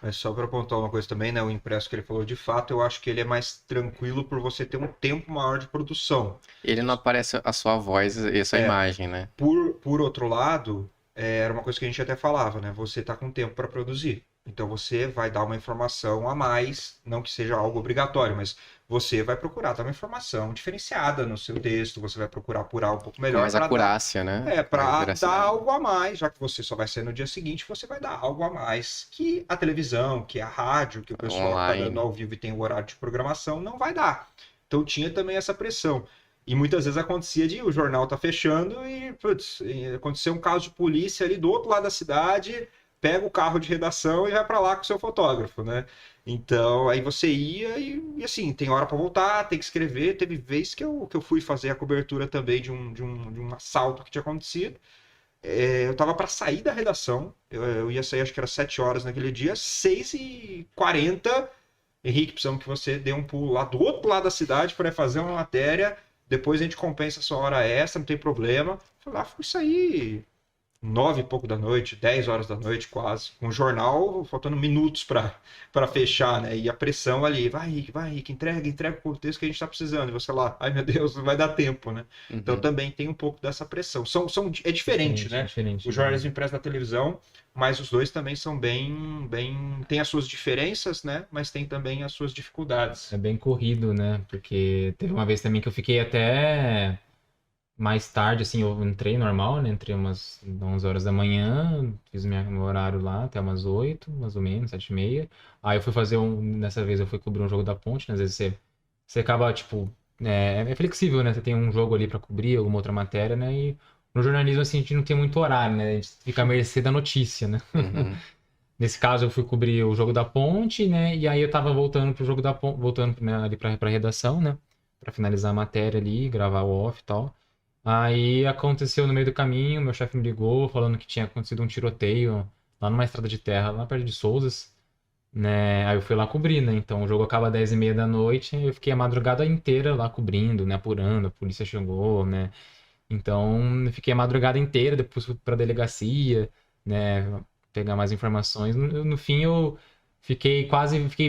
Mas só para apontar uma coisa também, né? O impresso que ele falou, de fato, eu acho que ele é mais tranquilo por você ter um tempo maior de produção. Ele não aparece a sua voz e a sua É, imagem, né? por outro lado, era uma coisa que a gente até falava, né? Você está com tempo para produzir. Então você vai dar uma informação a mais, não que seja algo obrigatório, mas você vai procurar dar uma informação diferenciada no seu texto, você vai procurar apurar um pouco Com melhor mais para dar, acurácia, né? Mais para dar veracidade. algo a mais, já que você só vai ser no dia seguinte, você vai dar algo a mais que a televisão, que a rádio, que o pessoal que está dando Online. ao vivo e tem o horário de programação não vai dar. Então tinha também essa pressão. E muitas vezes acontecia de o jornal tá fechando e, putz, aconteceu um caso de polícia ali do outro lado da cidade, pega o carro de redação e vai para lá com o seu fotógrafo, né? Então, aí você ia e assim, tem hora para voltar, tem que escrever. Teve vez que eu fui fazer a cobertura também de um assalto que tinha acontecido. Eu tava para sair da redação, eu ia sair, acho que era 7 horas naquele dia, 6h40. Henrique, precisamos que você dê um pulo lá do outro lado da cidade para fazer uma matéria. Depois a gente compensa a sua hora extra, não tem problema. Fui lá, fui sair 9 e pouco da noite, 10 horas da noite quase, com o jornal faltando minutos para fechar, né? E a pressão ali, vai, Henrique, entrega o contexto que a gente está precisando. E você lá, ai meu Deus, não vai dar tempo, né? Então Uhum. também tem um pouco dessa pressão. É diferente, Diferente, né? diferente. O jornalismo impresso da televisão, mas os dois também são bem, tem as suas diferenças, né? Mas tem também as suas dificuldades. É bem corrido, né? Porque teve uma vez também que eu fiquei até mais tarde, assim, eu entrei normal, né? Entrei umas 11 horas da manhã, fiz meu horário lá até umas 8, mais ou menos, 7h30. Aí eu fui fazer dessa vez eu fui cobrir um jogo da Ponte, né? Às vezes você acaba, tipo, é flexível, né? Você tem um jogo ali pra cobrir, alguma outra matéria, né? E no jornalismo, assim, a gente não tem muito horário, né? A gente fica à mercê da notícia, né? Uhum. Nesse caso, eu fui cobrir o jogo da Ponte, né? E aí eu tava voltando pro jogo da Ponte, voltando, né, ali pra redação, né? Pra finalizar a matéria ali, gravar o off e tal. Aí aconteceu no meio do caminho, meu chefe me ligou falando que tinha acontecido um tiroteio lá numa estrada de terra, lá perto de Souzas, né? Aí eu fui lá cobrir, né? Então o jogo acaba às 10h30 da noite, eu fiquei a madrugada inteira lá cobrindo, né? Apurando, a polícia chegou, né? Então eu fiquei a madrugada inteira, depois fui pra delegacia, né? Pegar mais informações. No fim eu fiquei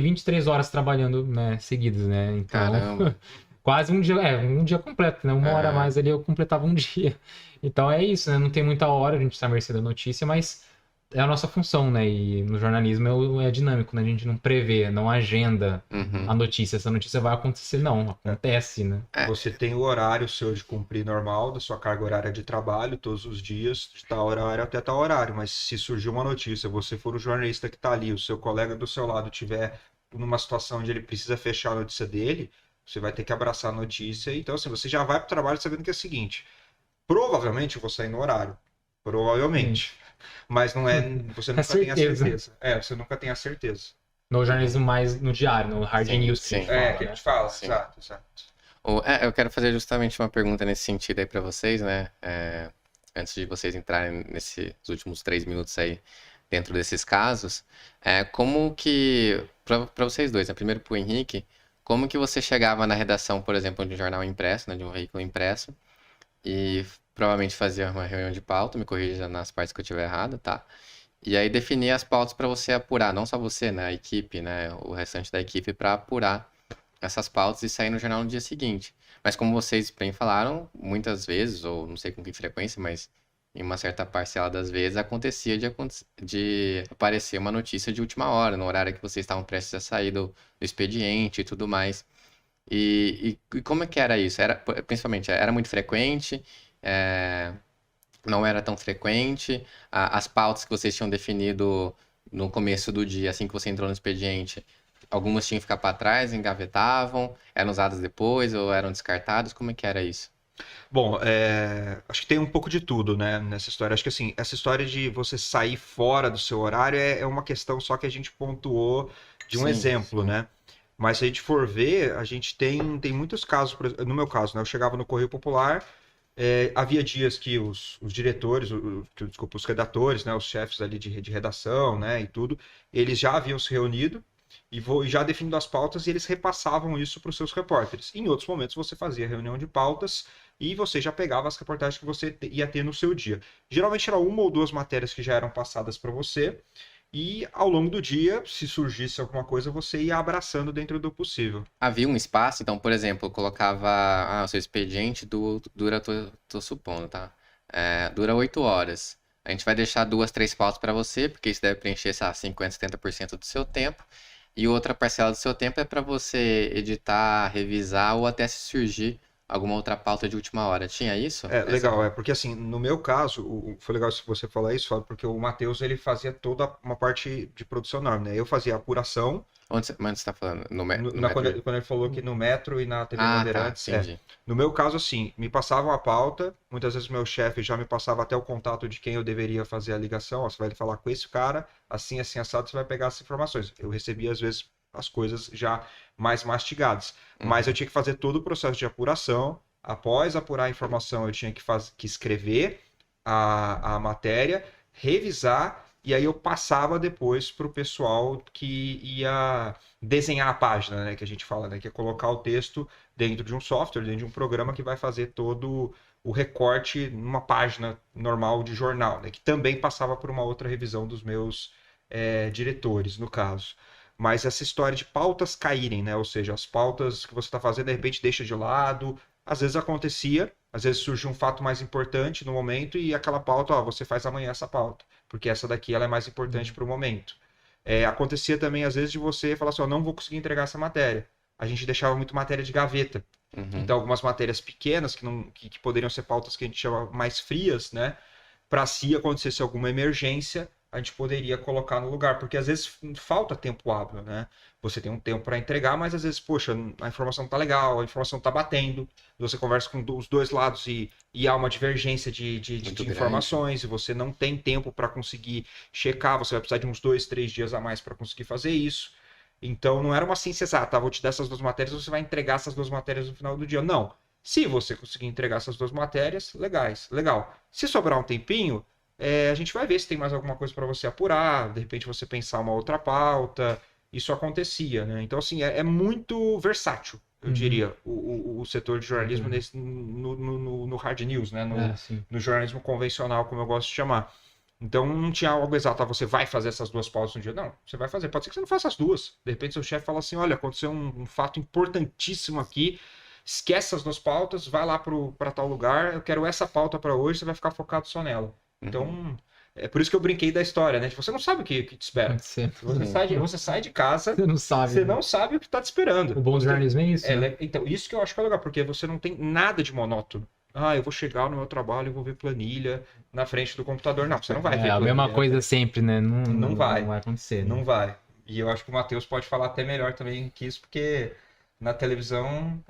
23 horas trabalhando, né? Seguidas, né? Então Caramba. quase um dia completo, né? Uma hora a Aham. mais ali eu completava um dia. Então é isso, né? Não tem muita hora, a gente tá à mercê da notícia, mas é a nossa função, né? E no jornalismo é dinâmico, né? A gente não prevê, não agenda a Uhum. notícia. Essa notícia vai acontecer, não. Acontece, né? É, Você tem o horário seu de cumprir normal, da sua carga horária de trabalho, todos os dias, de tal horário até tal horário. Mas se surgir uma notícia, você for o jornalista que está ali, o seu colega do seu lado tiver numa situação onde ele precisa fechar a notícia dele, você vai ter que abraçar a notícia. Então, assim, você já vai para o trabalho sabendo que é o seguinte: provavelmente eu vou sair no horário. Sim. Provavelmente. Mas não é. Você É nunca tem a certeza. certeza. Você nunca tem a certeza. No Então, jornalismo mais no diário, no hard sim, news que a gente sim, fala, que a né? gente fala, sim. exato, exato. Eu quero fazer justamente uma pergunta nesse sentido aí pra vocês, né? Antes de vocês entrarem nesses últimos 3 minutos aí dentro desses casos, como que, pra vocês dois, né? Primeiro pro Henrique, como que você chegava na redação, por exemplo, de um jornal impresso, né? De um veículo impresso, e provavelmente fazia uma reunião de pauta, me corrija nas partes que eu tiver errado, tá? E aí definir as pautas para você apurar, não só você, né? A equipe, né? O restante da equipe para apurar essas pautas e sair no jornal no dia seguinte. Mas como vocês bem falaram, muitas vezes, ou não sei com que frequência, mas em uma certa parcela das vezes acontecia de aparecer uma notícia de última hora, no horário que vocês estavam prestes a sair do expediente e tudo mais. E como é que era isso? Principalmente, era muito frequente? É, não era tão frequente? As pautas que vocês tinham definido no começo do dia, assim que você entrou no expediente, algumas tinham que ficar para trás, engavetavam, eram usadas depois ou eram descartadas? Como é que era isso? Bom, acho que tem um pouco de tudo, né, nessa história. Acho que assim, essa história de você sair fora do seu horário é uma questão só que a gente pontuou de um Sim, exemplo, sim. né? Mas se a gente for ver, a gente tem muitos casos, no meu caso, né? Eu chegava no Correio Popular, havia dias que os diretores, desculpa, os redatores, né? Os chefes ali de redação, né? E tudo, eles já haviam se reunido e já definido as pautas e eles repassavam isso para os seus repórteres. Em outros momentos você fazia reunião de pautas e você já pegava as reportagens que você ia ter no seu dia. Geralmente era uma ou duas matérias que já eram passadas para você E ao longo do dia, se surgisse alguma coisa, você ia abraçando dentro do possível. Havia um espaço, então, por exemplo, eu colocava, o seu expediente dura, tô supondo, tá? Dura 8 horas. A gente vai deixar 2, 3 pautas para você, porque isso deve preencher, sei lá, 50, 70% do seu tempo. E outra parcela do seu tempo é para você editar, revisar ou até se surgir alguma outra pauta de última hora. Tinha isso? Legal, porque assim, no meu caso, foi legal se você falar isso, Fábio, porque o Matheus, ele fazia toda uma parte de produção enorme, né? Eu fazia a apuração, Mas você está falando? No quando ele falou que no Metro e na TV tá, Bandeirantes, entendi. No meu caso, assim, me passavam a pauta, muitas vezes meu chefe já me passava até o contato de quem eu deveria fazer a ligação, ó, você vai falar com esse cara, assim, assim, assado, você vai pegar essas informações. Eu recebia, às vezes, as coisas já mais mastigadas, mas eu tinha que fazer todo o processo de apuração. Após apurar a informação, eu tinha que escrever a matéria, revisar, e aí eu passava depois para o pessoal que ia desenhar a página, né, que a gente fala, né, que é colocar o texto dentro de um software, dentro de um programa que vai fazer todo o recorte numa página normal de jornal, né, que também passava por uma outra revisão dos meus diretores, no caso. Mas essa história de pautas caírem, né, ou seja, as pautas que você está fazendo, de repente deixa de lado. Às vezes acontecia, às vezes surge um fato mais importante no momento e aquela pauta, ó, você faz amanhã essa pauta, porque essa daqui ela é mais importante para o momento. Acontecia também, às vezes, de você falar assim, ó, não vou conseguir entregar essa matéria. A gente deixava muito matéria de gaveta. Então, algumas matérias pequenas, que poderiam ser pautas que a gente chama mais frias, né? Para se acontecesse alguma emergência, a gente poderia colocar no lugar, porque às vezes falta tempo hábil, né? Você tem um tempo para entregar, mas às vezes, poxa, a informação tá legal, a informação tá batendo, você conversa com os dois lados e há uma divergência de informações, e você não tem tempo para conseguir checar, você vai precisar de uns 2, 3 dias a mais para conseguir fazer isso. Então não era uma ciência exata, vou te dar essas 2 matérias, você vai entregar essas 2 matérias no final do dia. Não. Se você conseguir entregar essas 2 matérias, legal. Se sobrar um tempinho, a gente vai ver se tem mais alguma coisa para você apurar, de repente você pensar uma outra pauta. Isso acontecia, né? Então, assim, é muito versátil, eu diria, o setor de jornalismo no hard news, né? No jornalismo convencional, como eu gosto de chamar. Então, não tinha algo exato, você vai fazer essas 2 pautas no dia. Não, você vai fazer. Pode ser que você não faça as 2. De repente, seu chefe fala assim, olha, aconteceu um fato importantíssimo aqui, esquece as 2 pautas, vai lá para tal lugar, eu quero essa pauta para hoje, você vai ficar focado só nela. Então, é por isso que eu brinquei da história, né? Você não sabe o que te espera. Você sai de casa, você não sabe o que está te esperando. O bom do jornalismo é isso. Né? Então, isso que eu acho que é legal, porque você não tem nada de monótono. Eu vou chegar no meu trabalho e vou ver planilha na frente do computador. Não, você não vai ver planilha. É a mesma coisa sempre, né? Não vai. Não vai acontecer. Não vai. E eu acho que o Matheus pode falar até melhor também que isso, porque na televisão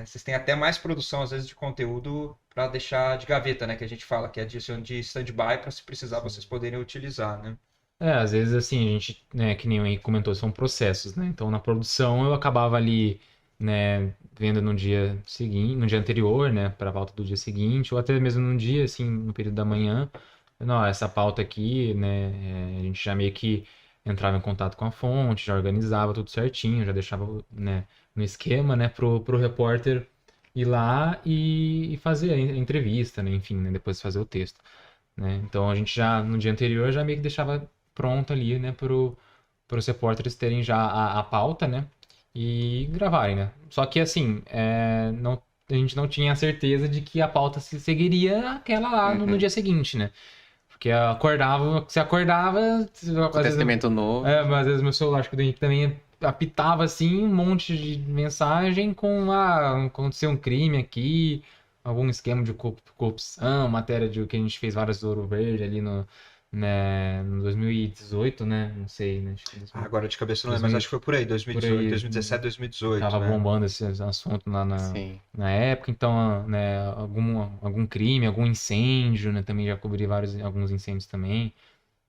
vocês têm até mais produção, às vezes, de conteúdo para deixar de gaveta, né? Que a gente fala, que é de stand-by para se precisar vocês poderem utilizar, né? Às vezes, assim, a gente, né, que nem o Henrique comentou, são processos, né? Então, na produção, eu acabava ali, né, vendo no dia seguinte, no dia anterior, né, para a pauta do dia seguinte, ou até mesmo no dia, assim, no período da manhã. Não, essa pauta aqui, né, a gente já meio que entrava em contato com a fonte, já organizava tudo certinho, já deixava, né, no esquema, né, pro repórter ir lá e fazer a entrevista, né, enfim, né, depois fazer o texto, né. Então a gente já, no dia anterior, já meio que deixava pronto ali, né, pros repórteres terem já a pauta, né, e gravarem, né. Só que, assim, a gente não tinha a certeza de que a pauta se seguiria aquela lá no dia seguinte, né. Porque você acordava... Acontecimento novo. Mas às vezes meu celular, acho que o do Henrique também apitava assim, um monte de mensagem com aconteceu um crime aqui, algum esquema de corrupção, matéria de que a gente fez várias do Ouro Verde ali no 2018, né? Não sei, né? Acho que agora de cabeça não lembro, mas acho que foi por aí, 2018, 2017, 2018. Tava bombando esse assunto lá na época, então, né, algum crime, algum incêndio, né? Também já cobri alguns incêndios também,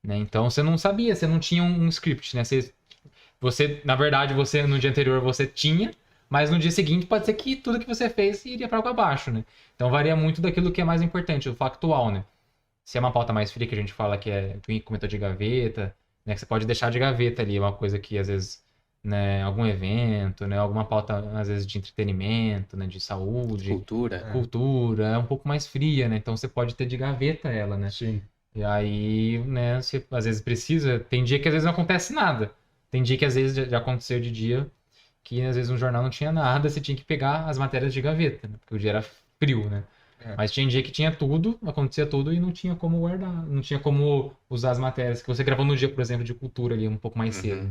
né? Então você não sabia, você não tinha um script, né? Você, na verdade, no dia anterior você tinha, mas no dia seguinte pode ser que tudo que você fez iria para água abaixo, né? Então varia muito daquilo que é mais importante, o factual, né? Se é uma pauta mais fria que a gente fala que o Henrique comentou de gaveta, né? Que você pode deixar de gaveta ali, uma coisa que às vezes, né, algum evento, né? Alguma pauta às vezes de entretenimento, né? De saúde. Cultura. Cultura, é um pouco mais fria, né? Então você pode ter de gaveta ela, né? Sim. E aí, né, você às vezes precisa. Tem dia que às vezes não acontece nada. Tem dia que às vezes já aconteceu de dia que às vezes no jornal não tinha nada, você tinha que pegar as matérias de gaveta, né? Porque o dia era frio, né? É. Mas tinha dia que tinha tudo, acontecia tudo e não tinha como guardar, não tinha como usar as matérias que você gravou no dia, por exemplo, de cultura ali um pouco mais cedo.